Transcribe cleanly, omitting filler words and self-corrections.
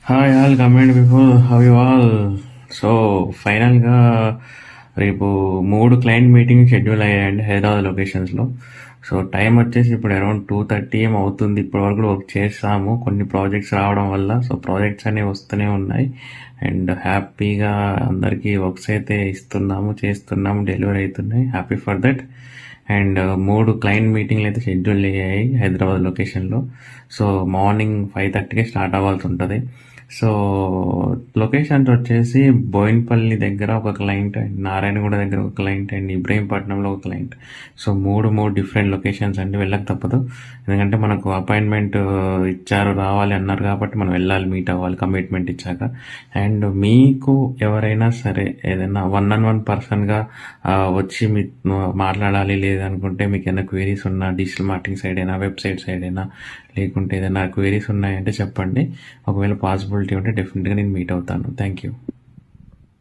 Hi all comment before how you all. So ఫైనల్గా రేపు 3 client meeting schedule అయ్యాయండి Hyderabad లొకేషన్స్లో. So time వచ్చేసి ఇప్పుడు అరౌండ్ 2:30 ఏం అవుతుంది. ఇప్పటి వరకు వర్క్ చేస్తాము కొన్ని ప్రాజెక్ట్స్ రావడం వల్ల. సో ప్రాజెక్ట్స్ అనేవి వస్తూనే ఉన్నాయి అండ్ హ్యాపీగా అందరికీ వర్క్స్ అయితే ఇస్తున్నాము, చేస్తున్నాము, డెలివరీ అవుతున్నాయి. Happy for that. And 3 client మీటింగ్లు అయితే షెడ్యూల్ అయ్యాయి హైదరాబాద్ లొకేషన్లో. సో మార్నింగ్ 5:30కే స్టార్ట్ అవ్వాల్సి ఉంటుంది. సో లొకేషన్స్ వచ్చేసి బోయిన్పల్లి దగ్గర ఒక క్లయింట్ అండ్ నారాయణగూడ దగ్గర ఒక క్లయింట్ అండ్ ఇబ్రహీంపట్నంలో ఒక క్లయింట్. సో మూడు డిఫరెంట్ లొకేషన్స్ అండి, వెళ్ళక తప్పదు. ఎందుకంటే మనకు అపాయింట్మెంట్ ఇచ్చారు, రావాలి అన్నారు కాబట్టి మనం వెళ్ళాలి, మీట్ అవ్వాలి కమిట్మెంట్ ఇచ్చాక. అండ్ మీకు ఎవరైనా సరే ఏదైనా 1-on-1 పర్సన్గా వచ్చి మీ మాట్లాడాలి లేదనుకుంటే, మీకు ఏదైనా క్వైరీస్ ఉన్నా డిజిటల్ మార్కెటింగ్ సైడ్ అయినా వెబ్సైట్ సైడ్ అయినా లేకుంటే ఏదైనా క్వైరీస్ ఉన్నాయంటే చెప్పండి. ఒకవేళ పాసిబిలిటీ ఉంటే డెఫినెట్గా నేను మీట్ అవుతాను. Thank you.